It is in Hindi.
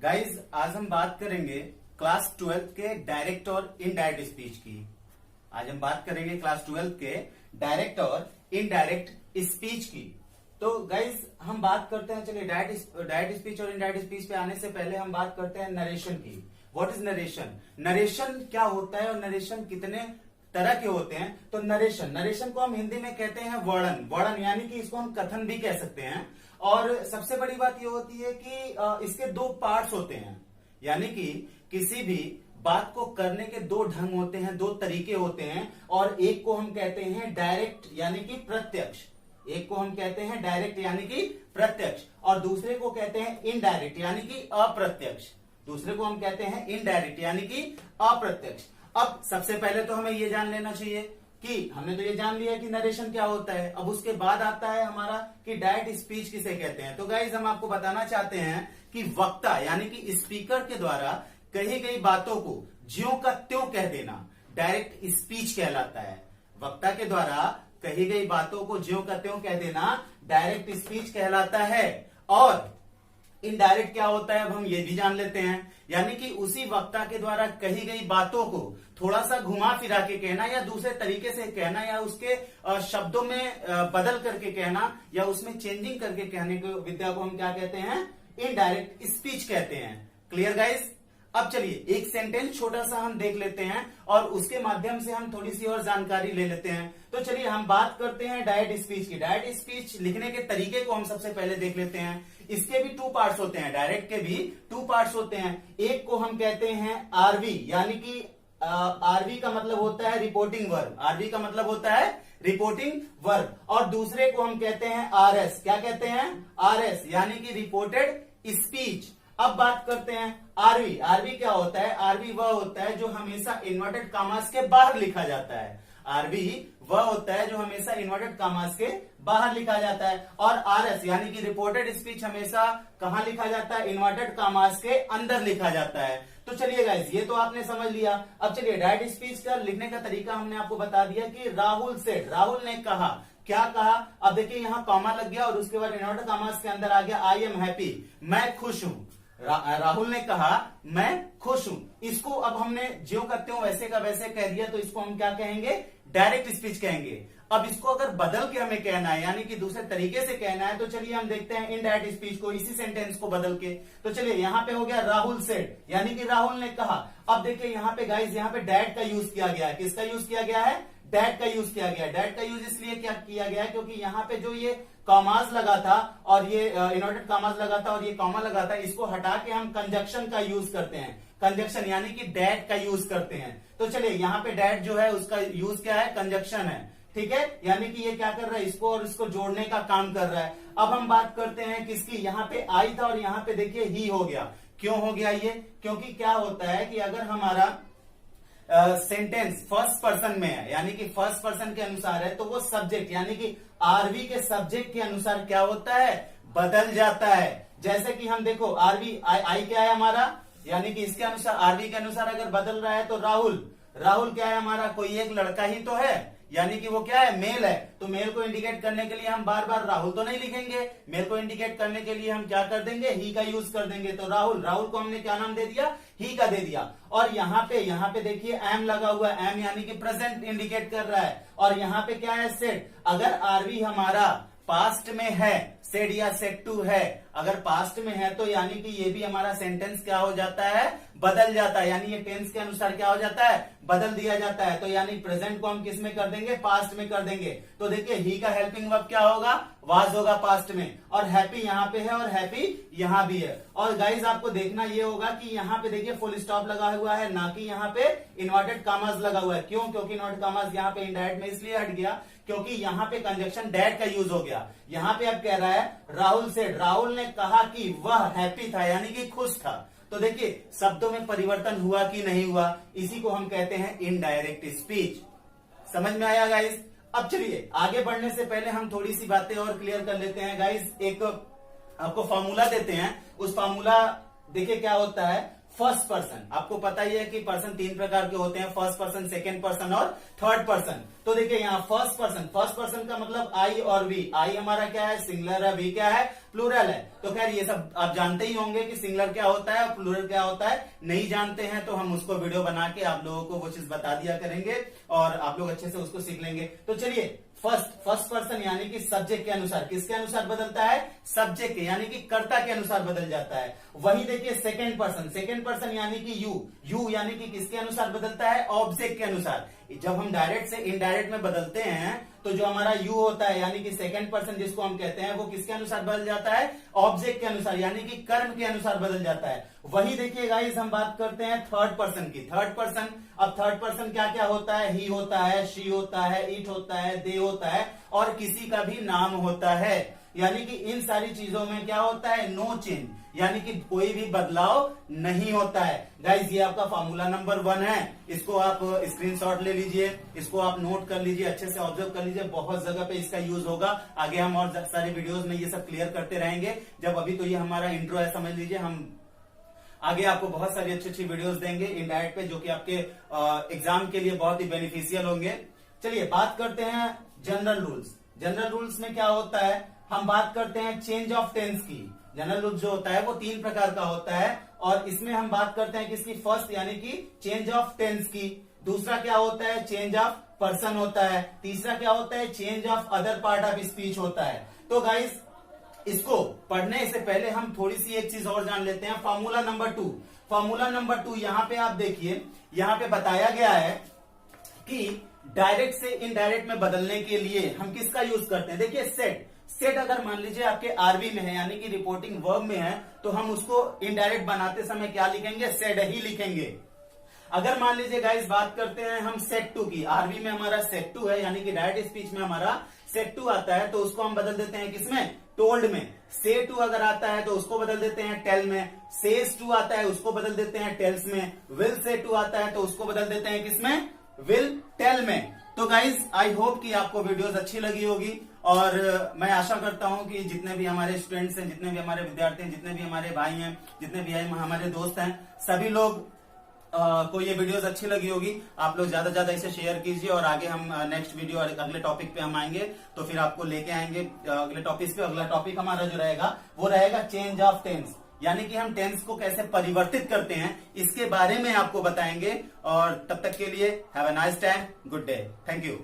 गाइज आज हम बात करेंगे क्लास 12 के डायरेक्ट और इनडायरेक्ट स्पीच की। आज हम बात करेंगे क्लास 12 के डायरेक्ट और इनडायरेक्ट स्पीच की। तो गाइज हम बात करते हैं, चलिए डायरेक्ट स्पीच और इनडायरेक्ट स्पीच पे आने से पहले हम बात करते हैं नरेशन की। What is narration? नरेशन क्या होता है और नरेशन कितने तरह के होते हैं? तो नरेशन को हम हिंदी में कहते हैं वर्णन यानी कि इसको हम कथन भी कह सकते हैं। और सबसे बड़ी बात ये होती है कि इसके दो पार्ट्स होते हैं, यानी कि किसी भी बात को करने के दो ढंग होते हैं, दो तरीके होते हैं। और एक को हम कहते हैं डायरेक्ट यानी कि प्रत्यक्ष, एक को हम कहते हैं डायरेक्ट यानी कि प्रत्यक्ष, और दूसरे को कहते हैं इनडायरेक्ट यानी कि अप्रत्यक्ष। दूसरे को हम कहते हैं इनडायरेक्ट यानी कि अप्रत्यक्ष। अब सबसे पहले तो हमें यह जान लेना चाहिए कि हमने तो ये जान लिया कि नरेशन क्या होता है। अब उसके बाद आता है हमारा कि डायरेक्ट स्पीच किसे कहते हैं। तो गाइज हम आपको बताना चाहते हैं कि वक्ता यानी कि स्पीकर के द्वारा कही गई बातों को ज्यों का त्यों कह देना डायरेक्ट स्पीच कहलाता है। वक्ता के द्वारा कही गई बातों को ज्यों का त्यों कह देना डायरेक्ट स्पीच कहलाता है। और इनडायरेक्ट क्या होता है अब हम ये भी जान लेते हैं, यानी कि उसी वक्ता के द्वारा कही गई बातों को थोड़ा सा घुमा फिरा के कहना या दूसरे तरीके से कहना या उसके शब्दों में बदल करके कहना या उसमें चेंजिंग करके कहने की विद्या को हम क्या कहते हैं? इनडायरेक्ट स्पीच कहते हैं। Clear guys? अब चलिए एक सेंटेंस छोटा सा हम देख लेते हैं और उसके माध्यम से हम थोड़ी सी और जानकारी ले लेते हैं। तो चलिए हम बात करते हैं डायरेक्ट स्पीच की। डायरेक्ट स्पीच लिखने के तरीके को हम सबसे पहले देख लेते हैं। इसके भी टू पार्ट्स होते हैं, डायरेक्ट के भी टू पार्ट्स होते हैं। एक को हम कहते हैं आरवी, यानी कि आरवी का मतलब होता है रिपोर्टिंग वर्ब, आरवी का मतलब होता है रिपोर्टिंग वर्ब। और दूसरे को हम कहते हैं आरएस, क्या कहते हैं? आरएस यानी कि रिपोर्टेड स्पीच। अब बात करते हैं आरवी। आरवी क्या होता है? आरवी वह होता है जो हमेशा इन्वर्टेड कामास के बाहर लिखा जाता है। आरवी वह होता है जो हमेशा इन्वर्टेड कामास के बाहर लिखा जाता है। और आरएस यानी कि रिपोर्टेड स्पीच हमेशा कहां लिखा जाता है? इन्वर्टेड कामास के अंदर लिखा जाता है। तो चलिए गाइस ये तो आपने समझ लिया। अब चलिए डायरेक्ट स्पीच का लिखने का तरीका हमने आपको बता दिया कि राहुल सेड, राहुल ने कहा। क्या कहा? अब देखिए यहां कॉमा लग गया और उसके बाद इन्वर्टेड कामास के अंदर आ गया आई एम हैप्पी, मैं खुश हूं। राहुल ने कहा मैं खुश हूं। इसको अब हमने ज्यों का त्यों वैसे का वैसे कह दिया, तो इसको हम क्या कहेंगे? डायरेक्ट स्पीच कहेंगे। अब इसको अगर बदल के हमें कहना है यानी कि दूसरे तरीके से कहना है, तो चलिए हम देखते हैं इनडायरेक्ट स्पीच को, इसी सेंटेंस को बदल के। तो चलिए यहाँ पे हो गया राहुल सेड, यानी कि राहुल ने कहा। अब देखिए यहाँ पे गाइस, यहाँ पे डैट का यूज किया गया है। किसका यूज किया गया है? डैट का यूज किया गया है। डैट का यूज इसलिए क्या किया गया है क्योंकि यहाँ पे जो ये कॉमास लगा था और ये इन्वर्टेड कॉमास लगा था और ये कॉमा लगा था, इसको हटा के हम कंजक्शन का यूज करते हैं। कंजक्शन यानी कि डैट का यूज करते हैं। तो चलिए यहाँ पे डैट जो है उसका यूज क्या है? कंजक्शन है। ठीक है, यानी कि ये क्या कर रहा है? इसको और इसको जोड़ने का काम कर रहा है। अब हम बात करते हैं किसकी? यहाँ पे आई था और यहाँ पे देखिए ही हो गया। क्यों हो गया ये? क्योंकि क्या होता है कि अगर हमारा सेंटेंस फर्स्ट पर्सन में है यानी कि फर्स्ट पर्सन के अनुसार है, तो वो सब्जेक्ट यानी कि आरवी के सब्जेक्ट के अनुसार क्या होता है? बदल जाता है। जैसे कि हम देखो आरवी आई क्या है हमारा, यानी कि इसके अनुसार आरवी के अनुसार अगर बदल रहा है तो राहुल क्या है हमारा? कोई एक लड़का ही तो है, यानी कि वो क्या है? मेल है। तो मेल को इंडिकेट करने के लिए हम बार बार राहुल तो नहीं लिखेंगे, मेल को इंडिकेट करने के लिए हम क्या कर देंगे? ही का यूज कर देंगे। तो राहुल को हमने क्या नाम दे दिया? ही का दे दिया। और यहाँ पे देखिए एम लगा हुआ है, एम यानी कि प्रेजेंट इंडिकेट कर रहा है। और यहाँ पे क्या है? सेड। अगर आरवी हमारा पास्ट में है, सेड या सेड टू है, अगर पास्ट में है तो यानी कि ये भी हमारा सेंटेंस क्या हो जाता है? बदल जाता है। यानी ये टेंस के अनुसार क्या हो जाता है? बदल दिया जाता है। तो यानी प्रेजेंट को हम किस में कर देंगे? पास्ट में कर देंगे। तो देखिए ही का हेल्पिंग वर्ब क्या होगा? वाज होगा पास्ट में। और हैप्पी यहाँ पे है और हैप्पी यहाँ भी है। और गाइज आपको देखना ये होगा कि यहाँ पे देखिए फुल स्टॉप लगा हुआ है, ना कि यहाँ पे इन्वर्टेड कामास लगा हुआ है। क्यों? क्योंकि इन्वर्टेड कामास यहाँ पे इनडायरेक्ट में इसलिए हट गया क्योंकि यहाँ पे कंजक्शन डैट का यूज हो गया। यहाँ पे अब कह रहा है राहुल से, राहुल ने कहा कि वह हैप्पी था यानी कि खुश था। तो देखिए शब्दों में परिवर्तन हुआ कि नहीं हुआ, इसी को हम कहते हैं इनडायरेक्ट स्पीच। समझ में आया गाइस? अब चलिए आगे बढ़ने से पहले हम थोड़ी सी बातें और क्लियर कर लेते हैं गाइस। एक आपको फॉर्मूला देते हैं, उस फॉर्मूला देखिए क्या होता है। First person. आपको पता ही है कि पर्सन 3 प्रकार के होते हैं, फर्स्ट पर्सन, सेकेंड पर्सन और थर्ड पर्सन। तो देखिए यहाँ फर्स्ट पर्सन का मतलब आई और वी। आई हमारा क्या है, सिंगुलर है, वी क्या है, प्लूरल है। तो खैर ये सब आप जानते ही होंगे कि सिंगुलर क्या होता है और प्लूरल क्या होता है। नहीं जानते हैं तो हम उसको वीडियो बना के आप लोगों को वो चीज बता दिया करेंगे और आप लोग अच्छे से उसको सीख लेंगे। तो चलिए, फर्स्ट पर्सन यानी कि सब्जेक्ट के अनुसार, किसके अनुसार बदलता है, सब्जेक्ट के यानी कि कर्ता के अनुसार बदल जाता है। वही देखिए सेकंड पर्सन यानी कि यू यानी कि किसके अनुसार बदलता है, ऑब्जेक्ट के अनुसार। जब हम डायरेक्ट से इनडायरेक्ट में बदलते हैं तो जो हमारा यू होता है यानी कि सेकंड पर्सन जिसको हम कहते हैं, वो किसके अनुसार बदल जाता है, ऑब्जेक्ट के अनुसार यानी कि कर्म के अनुसार बदल जाता है। वही देखिए गाइस, हम बात करते हैं थर्ड पर्सन की। थर्ड पर्सन क्या क्या होता है, ही होता है, शी होता है, इट होता है, दे होता है और किसी का भी नाम होता है। यानी कि इन सारी चीजों में क्या होता है, नो चेंज, यानी कि कोई भी बदलाव नहीं होता है। गाइस ये आपका फॉर्मूला नंबर 1 है, इसको आप स्क्रीनशॉट ले लीजिए, इसको आप नोट कर लीजिए, अच्छे से ऑब्जर्व कर लीजिए। बहुत जगह पे इसका यूज होगा, आगे हम और सारे वीडियोस में ये सब क्लियर करते रहेंगे। जब अभी तो ये हमारा इंट्रो है, समझ लीजिए, हम आगे आपको बहुत सारी अच्छी अच्छी वीडियोस देंगे इनडायरेक्ट पे, जो कि आपके एग्जाम के लिए बहुत ही बेनिफिशियल होंगे। चलिए बात करते हैं जनरल रूल्स में क्या होता है, हम बात करते हैं चेंज ऑफ टेंस की। जनरल रूल जो होता है वो 3 प्रकार का होता है और इसमें हम बात करते हैं किसकी, फर्स्ट यानी कि चेंज ऑफ टेंस की। दूसरा क्या होता है, चेंज ऑफ पर्सन होता है। तीसरा क्या होता है, change of other part of speech होता है। तो गाइस इसको पढ़ने से पहले हम थोड़ी सी एक चीज और जान लेते हैं, फॉर्मूला नंबर 2। यहाँ पे आप देखिए, यहाँ पे बताया गया है कि डायरेक्ट से इनडायरेक्ट में बदलने के लिए हम किसका यूज करते हैं। देखिए सेट अगर मान लीजिए आपके आरबी में है यानी कि रिपोर्टिंग वर्ब में है, तो हम उसको इनडायरेक्ट बनाते समय क्या लिखेंगे, सेड ही लिखेंगे। अगर मान लीजिए गाइस बात करते हैं हम सेट टू की, आरबी में हमारा सेट टू है यानी कि डायरेक्ट स्पीच में हमारा सेट टू आता है, तो उसको हम बदल देते हैं किसमें, टोल्ड में। से टू अगर आता है तो उसको बदल देते हैं टेल में। सेज टू आता है उसको बदल देते हैं टेल्स में। विल से टू आता है तो उसको बदल देते हैं किसमें, विल टेल में। तो गाइज आई होप कि आपको वीडियोस अच्छी लगी होगी और मैं आशा करता हूं कि जितने भी हमारे स्टूडेंट्स हैं, जितने भी हमारे विद्यार्थी हैं, जितने भी हमारे भाई हैं, जितने भी हमारे दोस्त हैं, सभी लोग को ये वीडियोस अच्छी लगी होगी। आप लोग ज्यादा ज्यादा इसे शेयर कीजिए और आगे हम नेक्स्ट वीडियो और अगले टॉपिक पे हम आएंगे तो फिर आपको लेके आएंगे अगले टॉपिक पे। अगला टॉपिक हमारा जो रहेगा वो रहेगा चेंज ऑफ टेंस, यानी कि हम टेंस को कैसे परिवर्तित करते हैं इसके बारे में आपको बताएंगे। और तब तक के लिए have a nice time, good day, thank you.